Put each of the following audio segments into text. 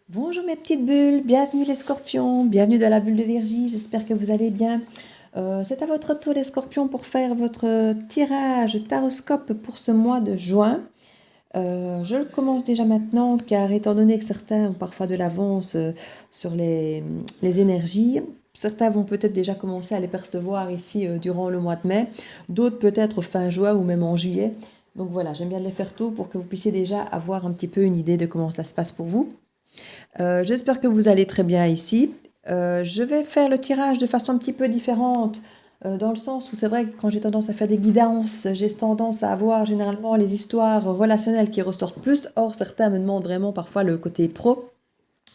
Bonjour mes petites bulles, bienvenue les scorpions, bienvenue dans la bulle de Virgie, j'espère que vous allez bien. C'est à votre tour les scorpions pour faire votre tirage taroscope pour ce mois de juin. Je le commence déjà maintenant car étant donné que certains ont parfois de l'avance sur les énergies, certains vont peut-être déjà commencer à les percevoir ici durant le mois de mai, d'autres peut-être fin juin ou même en juillet. Donc voilà, j'aime bien les faire tôt pour que vous puissiez déjà avoir un petit peu une idée de comment ça se passe pour vous. J'espère que vous allez très bien ici. Je vais faire le tirage de façon un petit peu différente, dans le sens où c'est vrai que quand j'ai tendance à faire des guidances, j'ai tendance à avoir généralement les histoires relationnelles qui ressortent plus. Or, certains me demandent vraiment parfois le côté pro.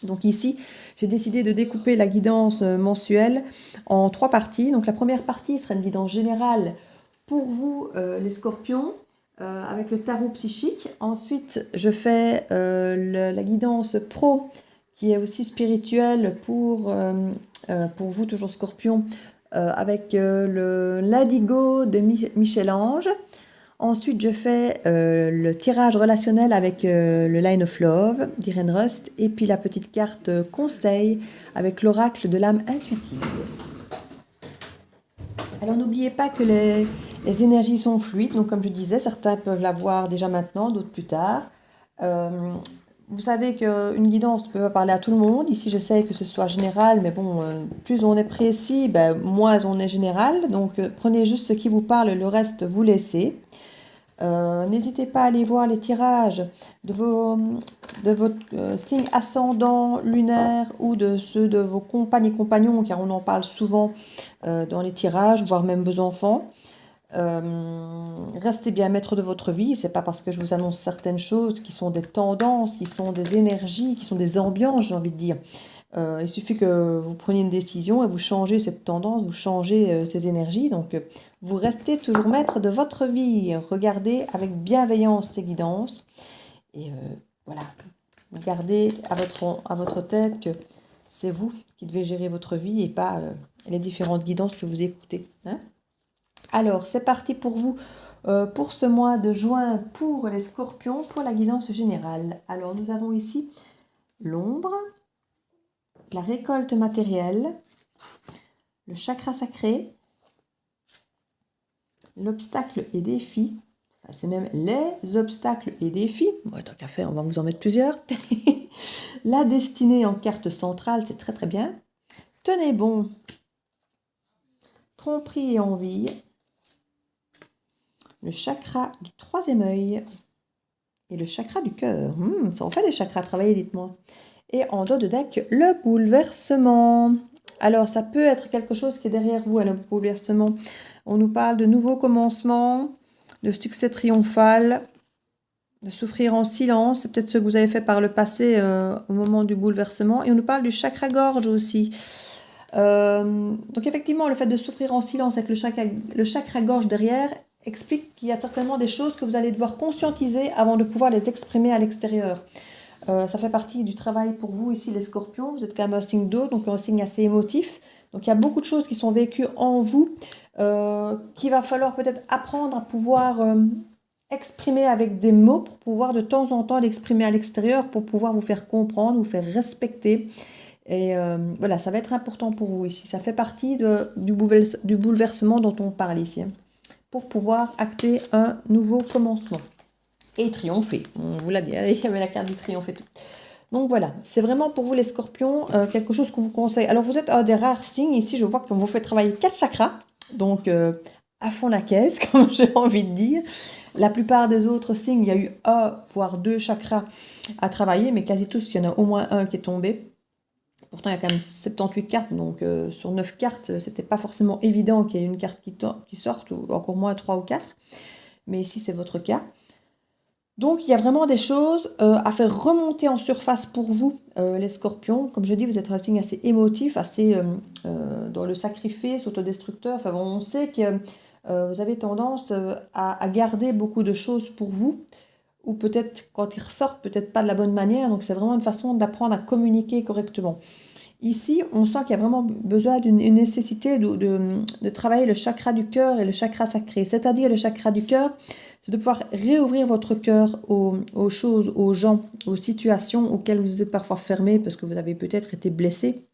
Donc ici, j'ai décidé de découper la guidance mensuelle en 3 parties. Donc la première partie sera une guidance générale pour vous, les scorpions, avec le tarot psychique. Ensuite, je fais la guidance pro qui est aussi spirituelle pour vous, toujours scorpion, avec l'indigo de Michel-Ange. Ensuite, je fais le tirage relationnel avec le Line of Love d'Irene Rust et puis la petite carte conseil avec l'oracle de l'âme intuitive. Alors n'oubliez pas que les énergies sont fluides, donc comme je disais, certains peuvent l'avoir déjà maintenant, d'autres plus tard. Euh, Vous savez qu'une guidance ne peut pas parler à tout le monde. Ici, j'essaie que ce soit général, mais bon, plus on est précis, moins on est général. Donc, prenez juste ce qui vous parle, le reste, vous laissez. N'hésitez pas à aller voir les tirages de votre signe ascendant lunaire ou de ceux de vos compagnes et compagnons, car on en parle souvent dans les tirages, voire même vos enfants. Restez bien maître de votre vie. C'est pas parce que je vous annonce certaines choses qui sont des tendances, qui sont des énergies, qui sont des ambiances, j'ai envie de dire. Il suffit que vous preniez une décision et vous changez cette tendance, vous changez ces énergies. Donc, vous restez toujours maître de votre vie. Regardez avec bienveillance ces guidances. Et voilà, gardez à votre tête que c'est vous qui devez gérer votre vie et pas les différentes guidances que vous écoutez. Hein. Alors, c'est parti pour vous pour ce mois de juin pour les scorpions, pour la guidance générale. Alors, nous avons ici l'ombre, la récolte matérielle, le chakra sacré, l'obstacle et défi. Enfin, c'est même les obstacles et défis. Bon, tant qu'à faire, on va vous en mettre plusieurs. La destinée en carte centrale, c'est très très bien. Tenez bon, tromperie et envie. Le chakra du troisième œil et le chakra du cœur. Ça en fait des chakras à travailler, dites-moi. Et en dos de deck, le bouleversement. Alors, ça peut être quelque chose qui est derrière vous, le bouleversement. On nous parle de nouveaux commencements, de succès triomphal, de souffrir en silence. C'est peut-être ce que vous avez fait par le passé au moment du bouleversement. Et on nous parle du chakra-gorge aussi. Donc effectivement, le fait de souffrir en silence avec le chakra-gorge derrière explique qu'il y a certainement des choses que vous allez devoir conscientiser avant de pouvoir les exprimer à l'extérieur. Ça fait partie du travail pour vous ici les scorpions, vous êtes quand même un signe d'eau, donc un signe assez émotif. Donc il y a beaucoup de choses qui sont vécues en vous, qu'il va falloir peut-être apprendre à pouvoir exprimer avec des mots pour pouvoir de temps en temps l'exprimer à l'extérieur, pour pouvoir vous faire comprendre, vous faire respecter. Et voilà, ça va être important pour vous ici. Ça fait partie du bouleversement dont on parle ici, hein, pour pouvoir acter un nouveau commencement. Et triompher, on vous l'a dit, il y avait la carte du triomphe et tout. Donc voilà, c'est vraiment pour vous les scorpions, quelque chose qu'on vous conseille. Alors vous êtes un des rares signes, ici je vois qu'on vous fait travailler 4 chakras, donc à fond la caisse, comme j'ai envie de dire. La plupart des autres signes, il y a eu un, voire 2 chakras à travailler, mais quasi tous, il y en a au moins un qui est tombé. Pourtant, il y a quand même 78 cartes, donc sur 9 cartes, c'était pas forcément évident qu'il y ait une carte qui sorte, ou encore moins 3 ou 4. Mais ici, c'est votre cas. Donc, il y a vraiment des choses à faire remonter en surface pour vous, les scorpions. Comme je dis, vous êtes un signe assez émotif, assez dans le sacrifice, autodestructeur. Enfin, bon, on sait que vous avez tendance à garder beaucoup de choses pour vous, ou peut-être quand ils ressortent, peut-être pas de la bonne manière. Donc, c'est vraiment une façon d'apprendre à communiquer correctement. Ici, on sent qu'il y a vraiment besoin une nécessité de travailler le chakra du cœur et le chakra sacré. C'est-à-dire le chakra du cœur, c'est de pouvoir réouvrir votre cœur aux choses, aux gens, aux situations auxquelles vous êtes parfois fermé parce que vous avez peut-être été blessé.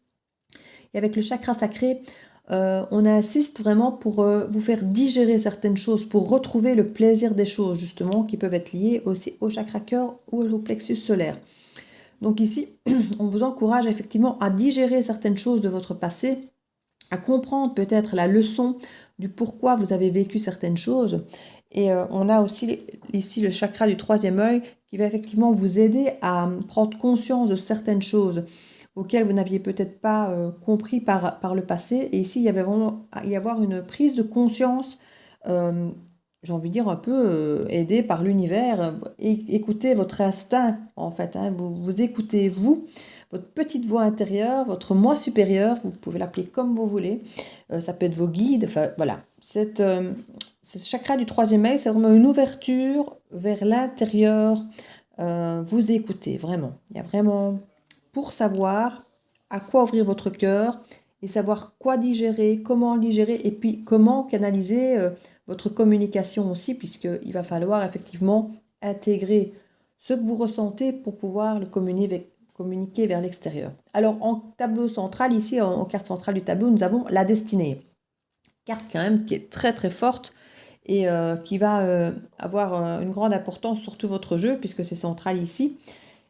Et avec le chakra sacré, on insiste vraiment pour vous faire digérer certaines choses, pour retrouver le plaisir des choses, justement, qui peuvent être liées aussi au chakra cœur ou au plexus solaire. Donc ici, on vous encourage effectivement à digérer certaines choses de votre passé, à comprendre peut-être la leçon du pourquoi vous avez vécu certaines choses. Et on a aussi ici le chakra du troisième œil qui va effectivement vous aider à prendre conscience de certaines choses auxquelles vous n'aviez peut-être pas compris par le passé. Et ici, il y avait vraiment à y avoir une prise de conscience, j'ai envie de dire un peu aidée par l'univers. Écoutez votre instinct, en fait. Hein, vous écoutez vous, votre petite voix intérieure, votre moi supérieur, vous pouvez l'appeler comme vous voulez. Ça peut être vos guides, enfin voilà. Ce chakra du troisième œil, c'est vraiment une ouverture vers l'intérieur. Vous écoutez, vraiment. Il y a vraiment pour savoir à quoi ouvrir votre cœur et savoir quoi digérer, comment digérer et puis comment canaliser votre communication aussi, puisqu'il va falloir effectivement intégrer ce que vous ressentez pour pouvoir le communiquer vers l'extérieur. Alors en tableau central, ici en carte centrale du tableau, nous avons la destinée. Carte quand même qui est très très forte et qui va avoir une grande importance sur tout votre jeu puisque c'est central ici.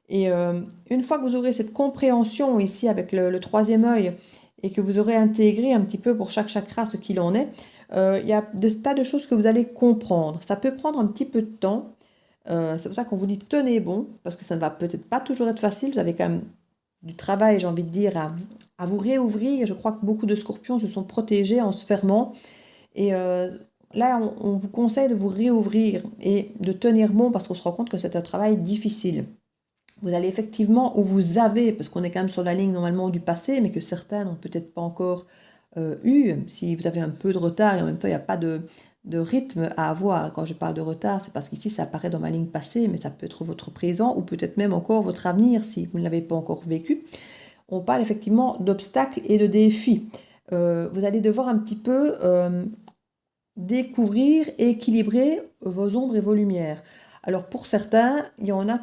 Et une fois que vous aurez cette compréhension ici avec le troisième œil et que vous aurez intégré un petit peu pour chaque chakra ce qu'il en est, il y a des tas de choses que vous allez comprendre. Ça peut prendre un petit peu de temps. C'est pour ça qu'on vous dit tenez bon, parce que ça ne va peut-être pas toujours être facile. Vous avez quand même du travail, j'ai envie de dire, à vous réouvrir. Je crois que beaucoup de scorpions se sont protégés en se fermant. Et là, on vous conseille de vous réouvrir et de tenir bon parce qu'on se rend compte que c'est un travail difficile. Vous allez effectivement, où vous avez, parce qu'on est quand même sur la ligne normalement du passé, mais que certains n'ont peut-être pas encore eu, si vous avez un peu de retard et en même temps il n'y a pas de rythme à avoir. Quand je parle de retard, c'est parce qu'ici ça apparaît dans ma ligne passée, mais ça peut être votre présent ou peut-être même encore votre avenir si vous ne l'avez pas encore vécu. On parle effectivement d'obstacles et de défis. Vous allez devoir un petit peu découvrir et équilibrer vos ombres et vos lumières. Alors pour certains, il y en a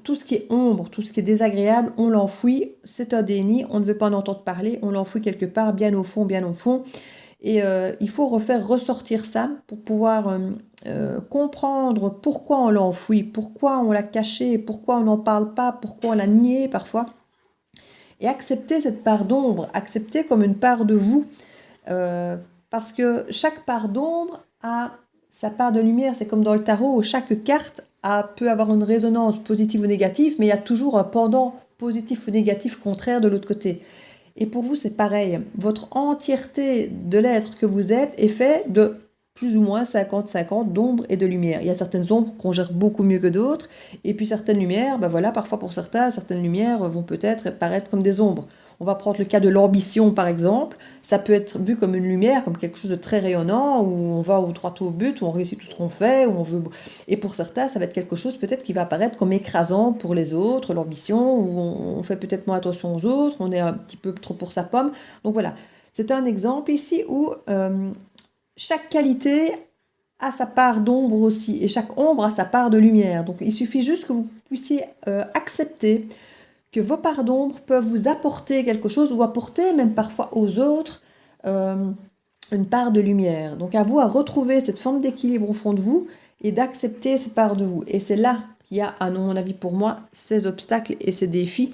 tout ce qui est ombre, tout ce qui est désagréable, on l'enfouit, c'est un déni, on ne veut pas en entendre parler, on l'enfouit quelque part, bien au fond, bien au fond. Et il faut refaire ressortir ça pour pouvoir comprendre pourquoi on l'enfouit, pourquoi on l'a caché, pourquoi on n'en parle pas, pourquoi on l'a nié parfois. Et accepter cette part d'ombre, accepter comme une part de vous. Parce que chaque part d'ombre a sa part de lumière, c'est comme dans le tarot, chaque carte peut avoir une résonance positive ou négative, mais il y a toujours un pendant positif ou négatif contraire de l'autre côté. Et pour vous, c'est pareil. Votre entièreté de l'être que vous êtes est fait de plus ou moins 50-50 d'ombre et de lumière. Il y a certaines ombres qu'on gère beaucoup mieux que d'autres, et puis certaines lumières, ben voilà, parfois pour certains, certaines lumières vont peut-être paraître comme des ombres. On va prendre le cas de l'ambition par exemple, ça peut être vu comme une lumière, comme quelque chose de très rayonnant, où on va au droit au but, où on réussit tout ce qu'on fait, où on veut... Et pour certains, ça va être quelque chose peut-être qui va apparaître comme écrasant pour les autres, l'ambition, où on fait peut-être moins attention aux autres, on est un petit peu trop pour sa pomme. Donc voilà, c'est un exemple ici où chaque qualité a sa part d'ombre aussi, et chaque ombre a sa part de lumière. Donc il suffit juste que vous puissiez accepter que vos parts d'ombre peuvent vous apporter quelque chose ou apporter même parfois aux autres une part de lumière. Donc à vous à retrouver cette forme d'équilibre au fond de vous et d'accepter ces parts de vous. Et c'est là qu'il y a, à mon avis pour moi, ces obstacles et ces défis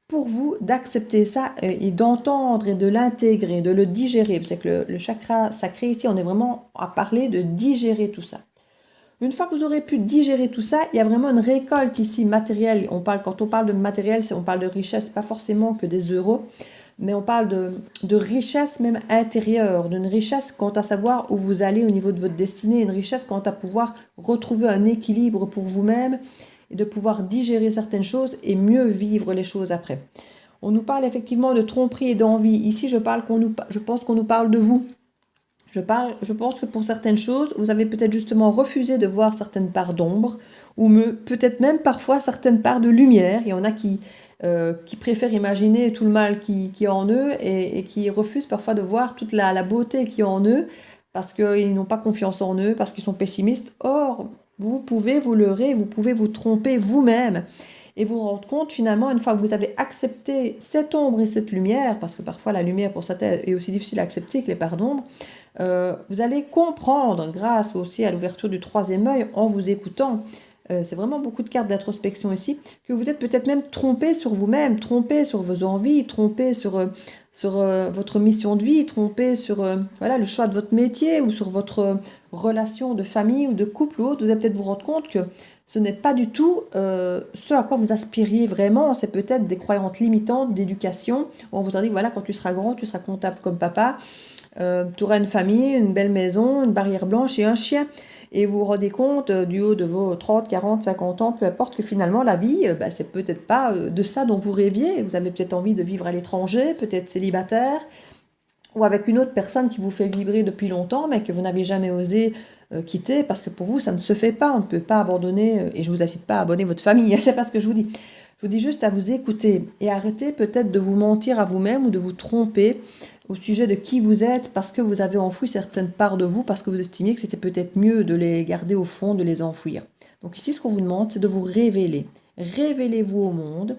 pour vous d'accepter ça et d'entendre et de l'intégrer, de le digérer. C'est que le chakra sacré ici, on est vraiment à parler de digérer tout ça. Une fois que vous aurez pu digérer tout ça, il y a vraiment une récolte ici matérielle. Quand on parle de matériel, on parle de richesse, pas forcément que des euros, mais on parle de richesse même intérieure, d'une richesse quant à savoir où vous allez au niveau de votre destinée, une richesse quant à pouvoir retrouver un équilibre pour vous-même et de pouvoir digérer certaines choses et mieux vivre les choses après. On nous parle effectivement de tromperie et d'envie. Ici, je pense qu'on nous parle de vous. Je pense que pour certaines choses, vous avez peut-être justement refusé de voir certaines parts d'ombre, ou peut-être même parfois certaines parts de lumière. Il y en a qui qui préfèrent imaginer tout le mal qui est en eux et qui refusent parfois de voir toute la beauté qui est en eux parce qu'ils n'ont pas confiance en eux, parce qu'ils sont pessimistes. Or, vous pouvez vous leurrer, vous pouvez vous tromper vous-même et vous rendre compte finalement, une fois que vous avez accepté cette ombre et cette lumière, parce que parfois la lumière pour certains est aussi difficile à accepter que les parts d'ombre, vous allez comprendre, grâce aussi à l'ouverture du troisième œil, en vous écoutant, c'est vraiment beaucoup de cartes d'introspection ici, que vous êtes peut-être même trompé sur vous-même, trompé sur vos envies, trompé sur votre mission de vie, trompé sur voilà, le choix de votre métier ou sur votre relation de famille ou de couple ou autre. Vous allez peut-être vous rendre compte que ce n'est pas du tout ce à quoi vous aspiriez vraiment. C'est peut-être des croyances limitantes d'éducation. On vous a dit, voilà, quand tu seras grand, tu seras comptable comme papa, tu auras une famille, une belle maison, une barrière blanche et un chien. Et vous vous rendez compte du haut de vos 30, 40, 50 ans, peu importe, que finalement la vie, c'est peut-être pas de ça dont vous rêviez. Vous avez peut-être envie de vivre à l'étranger, peut-être célibataire, ou avec une autre personne qui vous fait vibrer depuis longtemps, mais que vous n'avez jamais osé quitter, parce que pour vous, ça ne se fait pas. On ne peut pas abandonner, et je ne vous incite pas à abandonner votre famille, c'est pas ce que je vous dis. Je vous dis juste à vous écouter et arrêter peut-être de vous mentir à vous-même ou de vous tromper au sujet de qui vous êtes parce que vous avez enfoui certaines parts de vous, parce que vous estimiez que c'était peut-être mieux de les garder au fond, de les enfouir. Donc ici, ce qu'on vous demande, c'est de vous révéler. Révélez-vous au monde,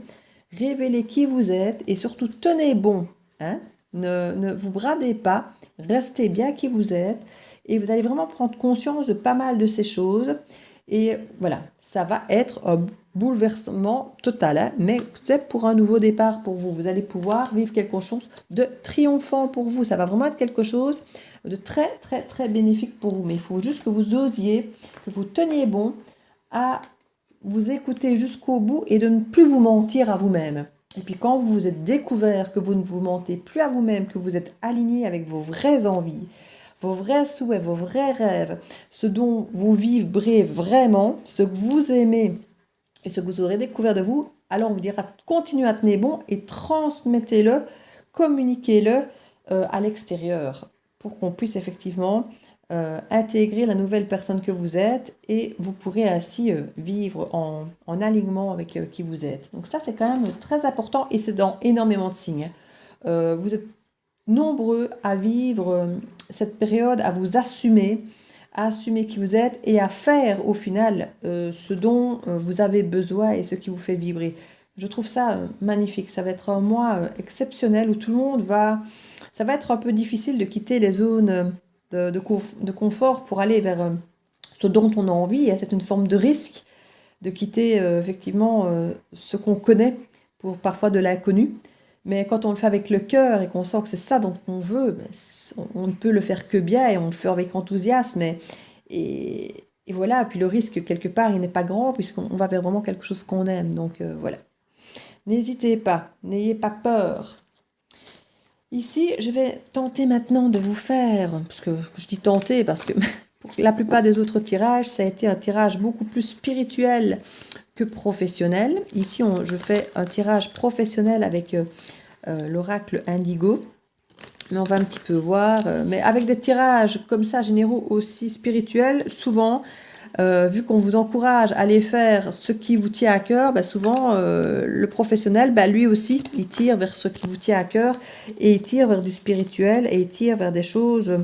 révélez qui vous êtes et surtout tenez bon. Hein? Ne vous bradez pas, restez bien qui vous êtes et vous allez vraiment prendre conscience de pas mal de ces choses. Et voilà, ça va être un bouleversement total, hein, mais c'est pour un nouveau départ pour vous. Vous allez pouvoir vivre quelque chose de triomphant pour vous. Ça va vraiment être quelque chose de très, très, très bénéfique pour vous. Mais il faut juste que vous osiez, que vous teniez bon à vous écouter jusqu'au bout et de ne plus vous mentir à vous-même. Et puis quand vous vous êtes découvert que vous ne vous mentez plus à vous-même, que vous êtes aligné avec vos vraies envies, vos vrais souhaits, vos vrais rêves, ce dont vous vibrez vraiment, ce que vous aimez et ce que vous aurez découvert de vous, alors on vous dira continuez à tenir bon et transmettez-le, communiquez-le à l'extérieur pour qu'on puisse effectivement intégrer la nouvelle personne que vous êtes et vous pourrez ainsi vivre en alignement avec qui vous êtes. Donc ça c'est quand même très important et c'est dans énormément de signes. Vous êtes nombreux à vivre cette période, à vous assumer qui vous êtes et à faire au final ce dont vous avez besoin et ce qui vous fait vibrer. Je trouve ça magnifique. Ça va être un mois exceptionnel où tout le monde va... Ça va être un peu difficile de quitter les zones de confort pour aller vers ce dont on a envie. C'est une forme de risque de quitter effectivement ce qu'on connaît pour parfois de l'inconnu. Mais quand on le fait avec le cœur et qu'on sent que c'est ça dont on veut, on ne peut le faire que bien et on le fait avec enthousiasme. Et voilà, puis le risque, quelque part, il n'est pas grand puisqu'on va vers vraiment quelque chose qu'on aime. Donc voilà. N'hésitez pas, n'ayez pas peur. Ici, je vais tenter maintenant de vous faire, parce que je dis tenter parce que pour la plupart des autres tirages, ça a été un tirage beaucoup plus spirituel que professionnel. Ici, je fais un tirage professionnel avec l'oracle Indigo. Mais on va un petit peu voir. Mais avec des tirages comme ça, généraux aussi spirituels, souvent, vu qu'on vous encourage à aller faire ce qui vous tient à cœur, souvent, le professionnel, lui aussi, il tire vers ce qui vous tient à cœur et il tire vers du spirituel et il tire vers des choses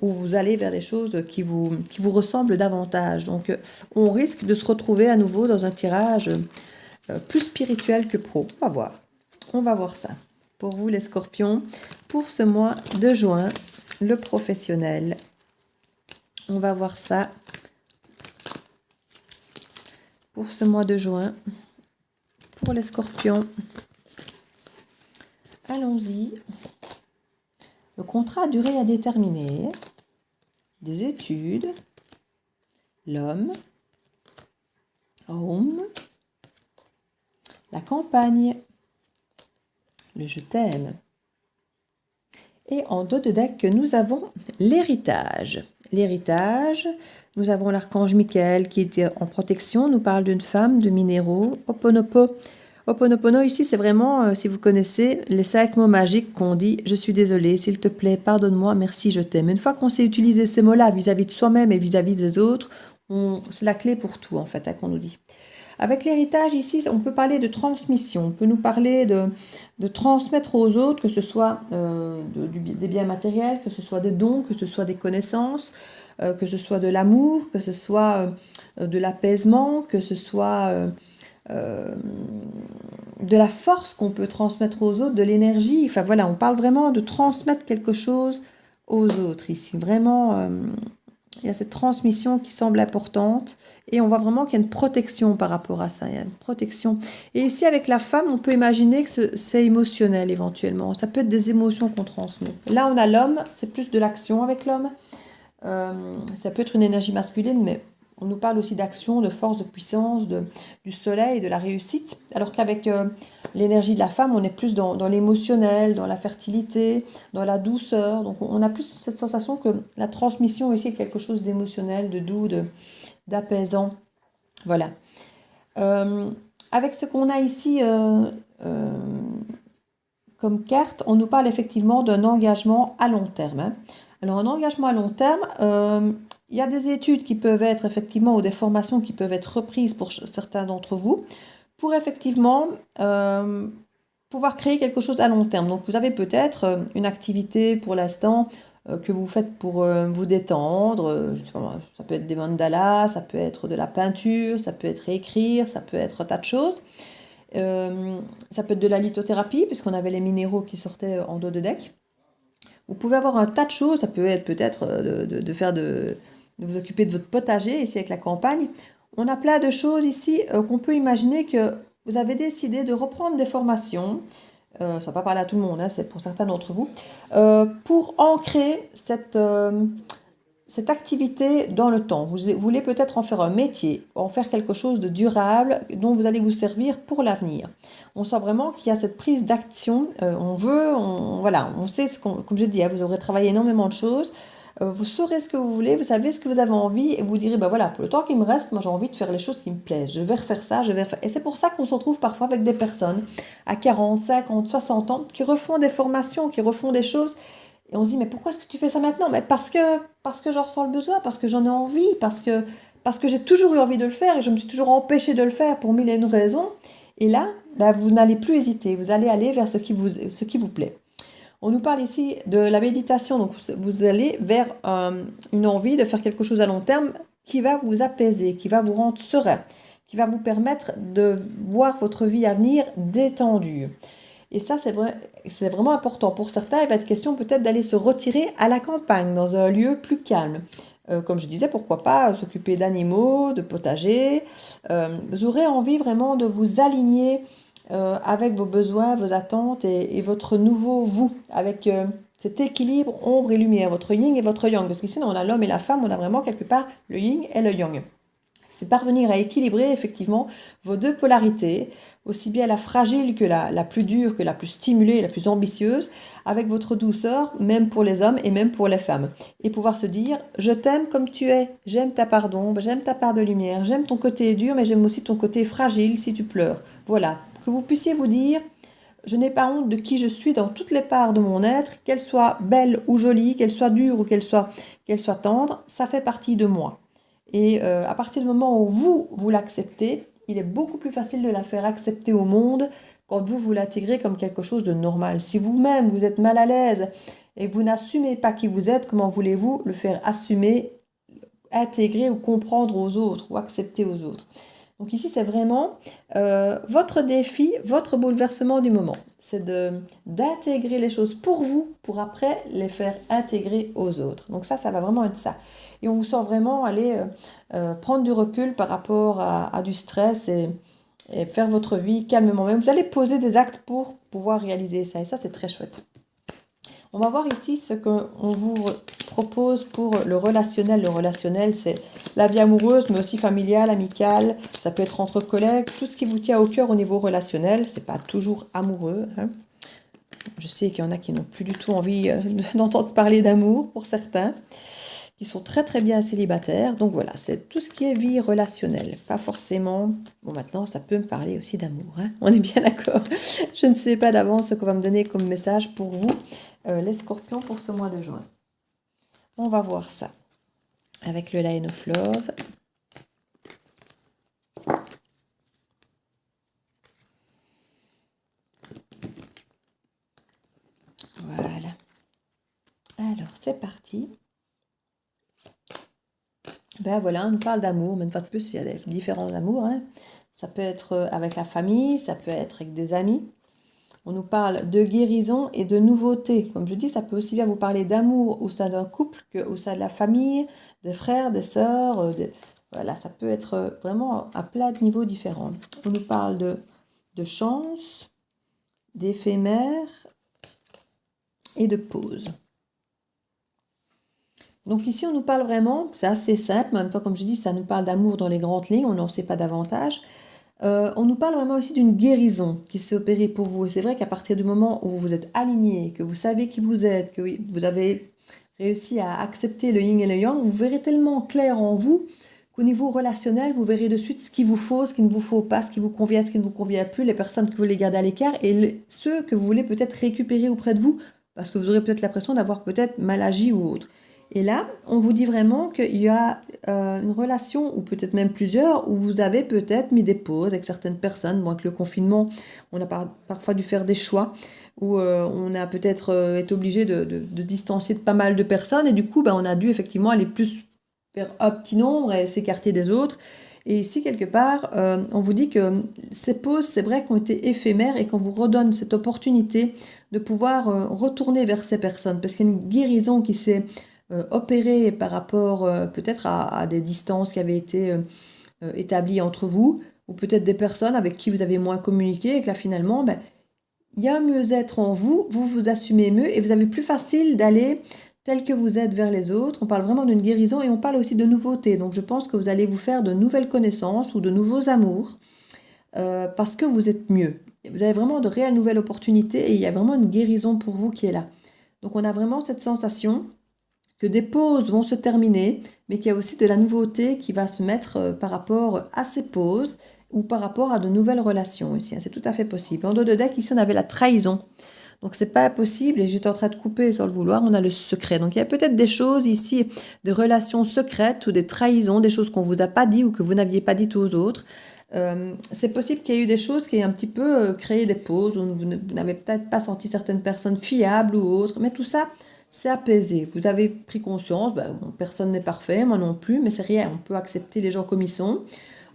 où vous allez vers des choses qui vous ressemblent davantage. Donc, on risque de se retrouver à nouveau dans un tirage plus spirituel que pro. On va voir ça. Pour vous, les scorpions, pour ce mois de juin, le professionnel. On va voir ça. Pour ce mois de juin, pour les scorpions. Allons-y. Le contrat à durée à déterminer, des études, l'homme, home, la campagne, le je t'aime. Et en dos de deck, nous avons l'héritage. L'héritage, nous avons l'archange Michael qui était en protection, nous parle d'une femme, de minéraux, Ho'oponopo. Ho'oponopono, ici, c'est vraiment, si vous connaissez, les 5 mots magiques qu'on dit « Je suis désolé, s'il te plaît, pardonne-moi, merci, je t'aime ». Une fois qu'on sait utiliser ces mots-là vis-à-vis de soi-même et vis-à-vis des autres, c'est la clé pour tout, en fait, qu'on nous dit. Avec l'héritage ici, on peut parler de transmission, on peut nous parler de transmettre aux autres, que ce soit des biens matériels, que ce soit des dons, que ce soit des connaissances, que ce soit de l'amour, que ce soit de l'apaisement, que ce soit de la force qu'on peut transmettre aux autres, de l'énergie. Enfin voilà, on parle vraiment de transmettre quelque chose aux autres ici. Vraiment, il y a cette transmission qui semble importante et on voit vraiment qu'il y a une protection par rapport à ça. Il y a une protection. Et ici, avec la femme, on peut imaginer que c'est émotionnel éventuellement. Ça peut être des émotions qu'on transmet. Là, on a l'homme, c'est plus de l'action avec l'homme. Ça peut être une énergie masculine, mais on nous parle aussi d'action, de force, de puissance, du soleil, de la réussite. Alors qu'avec l'énergie de la femme, on est plus dans l'émotionnel, dans la fertilité, dans la douceur. Donc on a plus cette sensation que la transmission ici est quelque chose d'émotionnel, de doux, d'apaisant. Voilà. Avec ce qu'on a ici comme carte, on nous parle effectivement d'un engagement à long terme. Hein. Alors un engagement à long terme, il y a des études qui peuvent être effectivement ou des formations qui peuvent être reprises pour certains d'entre vous pour effectivement pouvoir créer quelque chose à long terme. Donc vous avez peut-être une activité pour l'instant que vous faites pour vous détendre. Je sais pas, ça peut être des mandalas, ça peut être de la peinture, ça peut être écrire, ça peut être un tas de choses. Ça peut être de la lithothérapie puisqu'on avait les minéraux qui sortaient en dos de deck. Vous pouvez avoir un tas de choses, ça peut être peut-être de vous occuper de votre potager ici avec la campagne. On a plein de choses ici qu'on peut imaginer que vous avez décidé de reprendre des formations. Ça ne va pas parler à tout le monde, hein, c'est pour certains d'entre vous, pour ancrer cette activité dans le temps. Vous voulez peut-être en faire un métier, en faire quelque chose de durable dont vous allez vous servir pour l'avenir. On sent vraiment qu'il y a cette prise d'action. Voilà, on sait comme je dis, hein, vous aurez travaillé énormément de choses. Vous saurez ce que vous voulez, vous savez ce que vous avez envie et vous direz, bah voilà, pour le temps qui me reste, moi j'ai envie de faire les choses qui me plaisent. Je vais refaire ça, je vais refaire. Et c'est pour ça qu'on se retrouve parfois avec des personnes à 40, 50, 60 ans qui refont des formations, qui refont des choses. Et on se dit, mais pourquoi est-ce que tu fais ça maintenant? Mais parce que j'en ressens le besoin, parce que j'en ai envie, parce que j'ai toujours eu envie de le faire et je me suis toujours empêchée de le faire pour mille et une raisons. Et là, bah, vous n'allez plus hésiter, vous allez aller vers ce qui vous plaît. On nous parle ici de la méditation, donc vous allez vers une envie de faire quelque chose à long terme qui va vous apaiser, qui va vous rendre serein, qui va vous permettre de voir votre vie à venir détendue. Et ça, c'est vraiment important. Pour certains, il va être question peut-être d'aller se retirer à la campagne, dans un lieu plus calme. Comme je disais, pourquoi pas s'occuper d'animaux, de potager. Vous aurez envie vraiment de vous aligner avec vos besoins, vos attentes et votre nouveau vous, avec cet équilibre ombre et lumière, votre yin et votre yang. Parce qu'ici, on a l'homme et la femme, on a vraiment quelque part le yin et le yang. C'est parvenir à équilibrer effectivement vos deux polarités, aussi bien la fragile que la plus dure, que la plus stimulée, la plus ambitieuse, avec votre douceur, même pour les hommes et même pour les femmes. Et pouvoir se dire, je t'aime comme tu es, j'aime ta part d'ombre, j'aime ta part de lumière, j'aime ton côté dur, mais j'aime aussi ton côté fragile si tu pleures. Voilà, que vous puissiez vous dire, je n'ai pas honte de qui je suis dans toutes les parts de mon être, qu'elle soit belle ou jolie, qu'elle soit dure ou qu'elle soit tendre, ça fait partie de moi. Et à partir du moment où vous l'acceptez, il est beaucoup plus facile de la faire accepter au monde quand vous l'intégrez comme quelque chose de normal. Si vous-même, vous êtes mal à l'aise et que vous n'assumez pas qui vous êtes, comment voulez-vous le faire assumer, intégrer ou comprendre aux autres ou accepter aux autres? Donc ici, c'est vraiment votre défi, votre bouleversement du moment. C'est d'intégrer les choses pour vous, pour après les faire intégrer aux autres. Donc ça va vraiment être ça. Et on vous sent vraiment aller prendre du recul par rapport à du stress et faire votre vie calmement. Même vous allez poser des actes pour pouvoir réaliser ça. Et ça, c'est très chouette. On va voir ici ce qu'on vous propose pour le relationnel. Le relationnel, c'est la vie amoureuse, mais aussi familiale, amicale. Ça peut être entre collègues. Tout ce qui vous tient au cœur au niveau relationnel. C'est pas toujours amoureux. Hein. Je sais qu'il y en a qui n'ont plus du tout envie d'entendre parler d'amour pour certains, qui sont très très bien célibataires. Donc voilà, c'est tout ce qui est vie relationnelle. Pas forcément... Bon, maintenant, ça peut me parler aussi d'amour. Hein. On est bien d'accord. Je ne sais pas d'avance ce qu'on va me donner comme message pour vous, les scorpions, pour ce mois de juin. On va voir ça avec le Line of Love. c'est parti. Ben voilà, on nous parle d'amour, mais une fois de plus, il y a des différents amours, hein. Ça peut être avec la famille, ça peut être avec des amis. On nous parle de guérison et de nouveauté. Comme je dis, ça peut aussi bien vous parler d'amour au sein d'un couple qu'au sein de la famille, des frères, des sœurs. Voilà, ça peut être vraiment à plein de niveaux différents. On nous parle de chance, d'éphémère et de pause. Donc ici, on nous parle vraiment, c'est assez simple, en même temps, comme je dis, ça nous parle d'amour dans les grandes lignes, on n'en sait pas davantage. On nous parle vraiment aussi d'une guérison qui s'est opérée pour vous. Et c'est vrai qu'à partir du moment où vous vous êtes aligné, que vous savez qui vous êtes, que vous avez réussi à accepter le yin et le yang, vous verrez tellement clair en vous qu'au niveau relationnel, vous verrez de suite ce qu'il vous faut, ce qu'il ne vous faut pas, ce qui vous convient, ce qui ne vous convient plus, les personnes que vous voulez garder à l'écart et ceux que vous voulez peut-être récupérer auprès de vous parce que vous aurez peut-être l'impression d'avoir peut-être mal agi ou autre. Et là, on vous dit vraiment qu'il y a une relation, ou peut-être même plusieurs, où vous avez peut-être mis des pauses avec certaines personnes. Moi, avec le confinement, on a parfois dû faire des choix, où on a peut-être été obligé de distancier de pas mal de personnes, et du coup, on a dû effectivement aller plus vers un petit nombre et s'écarter des autres. Et ici, quelque part, on vous dit que ces pauses, c'est vrai, qu'ont été éphémères et qu'on vous redonne cette opportunité de pouvoir retourner vers ces personnes, parce qu'il y a une guérison qui s'est opérée par rapport peut-être à des distances qui avaient été établies entre vous, ou peut-être des personnes avec qui vous avez moins communiqué, et que là, finalement, il y a un mieux-être en vous, vous vous assumez mieux, et vous avez plus facile d'aller tel que vous êtes vers les autres. On parle vraiment d'une guérison et on parle aussi de nouveauté. Donc je pense que vous allez vous faire de nouvelles connaissances ou de nouveaux amours parce que vous êtes mieux. Vous avez vraiment de réelles nouvelles opportunités et il y a vraiment une guérison pour vous qui est là. Donc on a vraiment cette sensation que des pauses vont se terminer, mais qu'il y a aussi de la nouveauté qui va se mettre par rapport à ces pauses ou par rapport à de nouvelles relations ici. C'est tout à fait possible. En dos de deck, ici on avait la trahison. Donc c'est pas possible et j'étais en train de couper sans le vouloir, on a le secret. Donc il y a peut-être des choses ici, des relations secrètes ou des trahisons, des choses qu'on vous a pas dit ou que vous n'aviez pas dites aux autres. C'est possible qu'il y ait eu des choses qui aient un petit peu créé des pauses, où vous n'avez peut-être pas senti certaines personnes fiables ou autres, mais tout ça, c'est apaisé. Vous avez pris conscience, personne n'est parfait, moi non plus, mais c'est rien, on peut accepter les gens comme ils sont.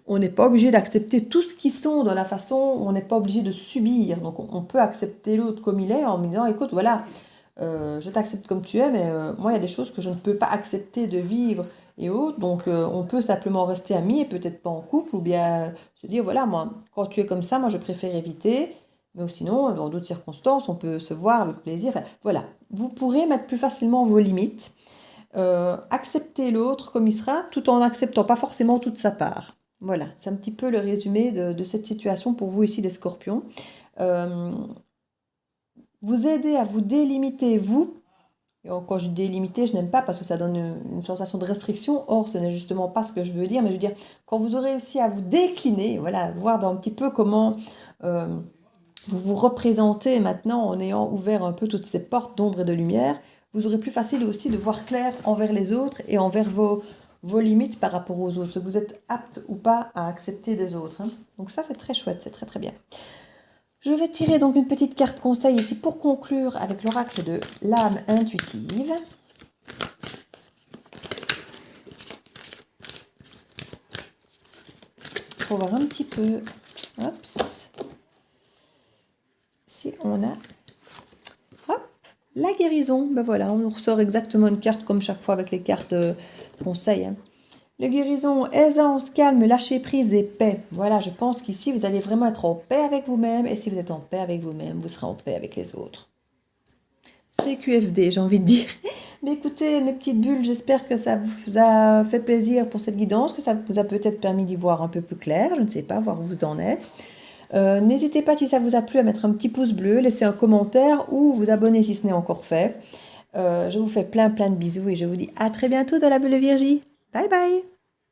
On n'est pas obligé d'accepter tout ce qu'ils sont dans la façon, on n'est pas obligé de subir. Donc on peut accepter l'autre comme il est en me disant, écoute, voilà, je t'accepte comme tu es, mais moi il y a des choses que je ne peux pas accepter de vivre et autres. Donc on peut simplement rester amis et peut-être pas en couple, ou bien se dire, voilà, moi, quand tu es comme ça, moi je préfère éviter. Mais sinon, dans d'autres circonstances, on peut se voir avec plaisir. Enfin, voilà, vous pourrez mettre plus facilement vos limites, accepter l'autre comme il sera, tout en n'acceptant pas forcément toute sa part. Voilà, c'est un petit peu le résumé de cette situation pour vous ici les scorpions. Vous aider à vous délimiter, vous. Et quand je dis délimiter, je n'aime pas parce que ça donne une sensation de restriction. Or, ce n'est justement pas ce que je veux dire. Mais je veux dire, quand vous aurez réussi à vous décliner, voilà, voir un petit peu comment vous vous représentez maintenant en ayant ouvert un peu toutes ces portes d'ombre et de lumière, vous aurez plus facile aussi de voir clair envers les autres et envers vos limites par rapport aux autres, ce que vous êtes apte ou pas à accepter des autres. Donc ça, c'est très chouette, c'est très très bien. Je vais tirer donc une petite carte conseil ici pour conclure avec l'oracle de l'âme intuitive. Pour voir un petit peu, si on a la guérison. Voilà, on nous ressort exactement une carte comme chaque fois avec les cartes conseils. La guérison, aisance, calme, lâcher prise et paix. Voilà, je pense qu'ici, vous allez vraiment être en paix avec vous-même. Et si vous êtes en paix avec vous-même, vous serez en paix avec les autres. C'est QFD, j'ai envie de dire. Mais écoutez, mes petites bulles, j'espère que ça vous a fait plaisir pour cette guidance, que ça vous a peut-être permis d'y voir un peu plus clair. Je ne sais pas, voir où vous en êtes. N'hésitez pas, si ça vous a plu, à mettre un petit pouce bleu, laisser un commentaire ou vous abonner si ce n'est encore fait. Je vous fais plein de bisous et je vous dis à très bientôt dans la bulle Virgie. Bye bye!